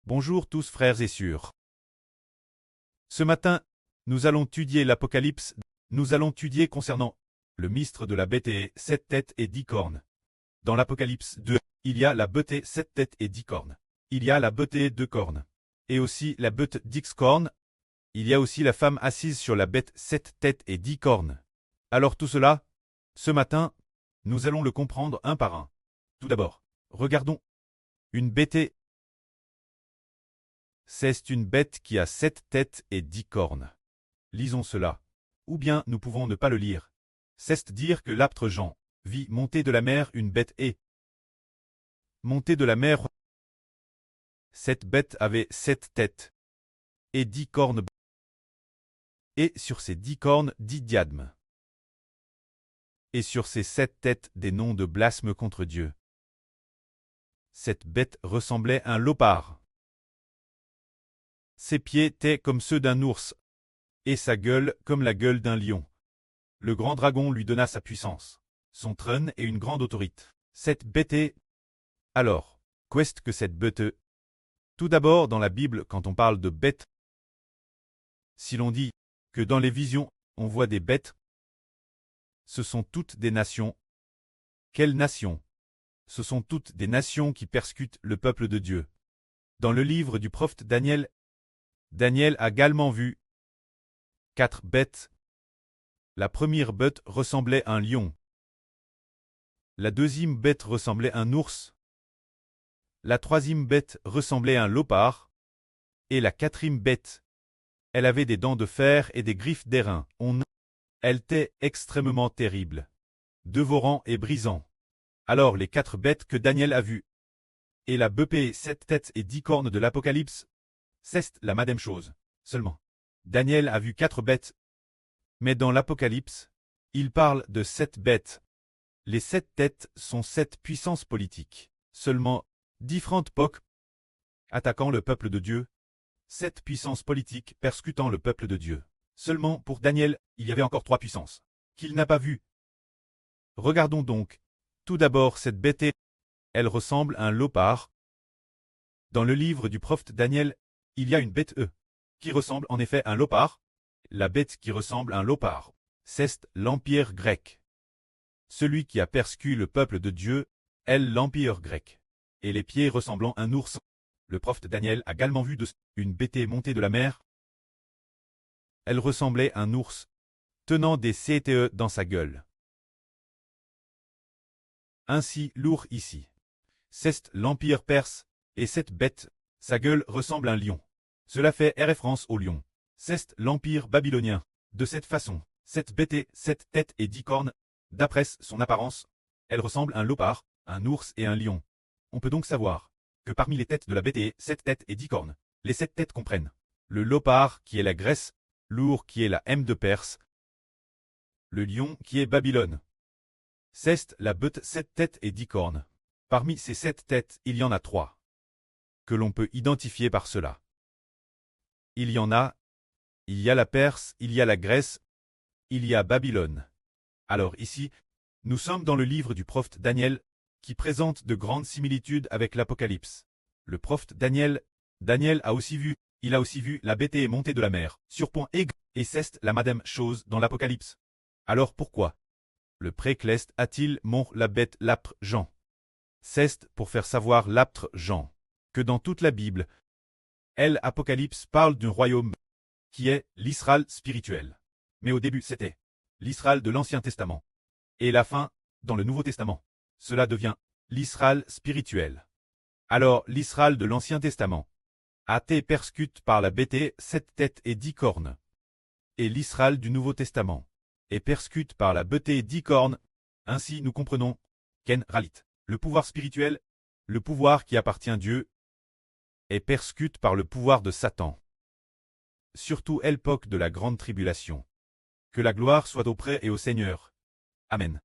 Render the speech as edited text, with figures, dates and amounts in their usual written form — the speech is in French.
Bonjour tous frères et sœurs. Ce matin, nous allons étudier l'Apocalypse. Nous allons étudier concernant le mystère de la bête et 7 têtes et 10 cornes. Dans l'Apocalypse 2, il y a la bête et 7 têtes et 10 cornes. Il y a la bête et 2 cornes. Et aussi la bête 10 cornes. Il y a aussi la femme assise sur la bête 7 têtes et 10 cornes. Alors tout cela, ce matin, nous allons le comprendre un par un. Tout d'abord, regardons. Une bête. C'est une bête qui a 7 têtes et 10 cornes. Lisons cela. Ou bien nous pouvons ne pas le lire. C'est dire que l'apôtre Jean vit monter de la mer une bête et monter de la mer. Cette bête avait 7 têtes et 10 cornes. Et sur ces 10 cornes 10 diadèmes. Et sur ces 7 têtes des noms de blasphème contre Dieu. Cette bête ressemblait à un léopard. Ses pieds étaient comme ceux d'un ours, et sa gueule comme la gueule d'un lion. Le grand dragon lui donna sa puissance, son trône et une grande autorité. Cette bête est... Alors, qu'est-ce que cette bête? Tout d'abord, dans la Bible, quand on parle de bête, si l'on dit que dans les visions, on voit des bêtes, ce sont toutes des nations. Quelles nations? Ce sont toutes des nations qui persécutent le peuple de Dieu. Dans le livre du prophète Daniel, Daniel a également vu 4 bêtes. La première bête ressemblait à un lion. La deuxième bête ressemblait à un ours. La troisième bête ressemblait à un léopard. Et la quatrième bête, elle avait des dents de fer et des griffes d'airain. Elle était extrêmement terrible, dévorant et brisant. Alors les 4 bêtes que Daniel a vues, et la bête 7 têtes et 10 cornes de l'Apocalypse, c'est la même chose, seulement. Daniel a vu 4 bêtes. Mais dans l'Apocalypse, il parle de 7 bêtes. Les 7 têtes sont 7 puissances politiques. Seulement, différentes époques attaquant le peuple de Dieu. 7 puissances politiques persécutant le peuple de Dieu. Seulement, pour Daniel, il y avait encore 3 puissances qu'il n'a pas vues. Regardons donc. Tout d'abord cette bête. Elle ressemble à un léopard. Dans le livre du prophète Daniel, il y a une bête qui ressemble en effet à un léopard. La bête qui ressemble à un léopard, c'est l'Empire grec. Celui qui a persécuté le peuple de Dieu est l'Empire grec. Et les pieds ressemblant à un ours. Le prophète Daniel a également vu une bête montée de la mer. Elle ressemblait à un ours, tenant des CTE dans sa gueule. Ainsi, l'ours ici. C'est l'Empire perse, et cette bête, sa gueule ressemble à un lion. Cela fait référence au lion. C'est l'Empire babylonien. De cette façon, cette bête 7 têtes et 10 cornes, d'après son apparence, elle ressemble à un léopard, un ours et un lion. On peut donc savoir que parmi les têtes de la bête 7 têtes et 10 cornes, les 7 têtes comprennent le léopard qui est la Grèce, l'ours qui est la M de Perse, le lion qui est Babylone. C'est la bête 7 têtes et 10 cornes. Parmi ces 7 têtes, il y en a 3 que l'on peut identifier par cela. Il y a la Perse, il y a la Grèce, il y a Babylone. Alors ici, nous sommes dans le livre du prophète Daniel, qui présente de grandes similitudes avec l'Apocalypse. Le prophète Daniel a aussi vu la bête montée de la mer, sur point aigu, et c'est la même chose dans l'Apocalypse. Alors pourquoi le précleste a-t-il montré la bête l'apôtre Jean? C'est pour faire savoir l'apôtre Jean que dans toute la Bible, l'Apocalypse parle d'un royaume qui est l'Israël spirituel. Mais au début, c'était l'Israël de l'Ancien Testament. Et la fin, dans le Nouveau Testament, cela devient l'Israël spirituel. Alors, l'Israël de l'Ancien Testament a été persécuté par la bête 7 têtes et 10 cornes. Et l'Israël du Nouveau Testament est persécuté par la bête 10 cornes. Ainsi, nous comprenons qu'en réalité, le pouvoir spirituel, le pouvoir qui appartient à Dieu, est persécuté par le pouvoir de Satan. Surtout à l'époque de la grande tribulation. Que la gloire soit auprès et au Seigneur. Amen.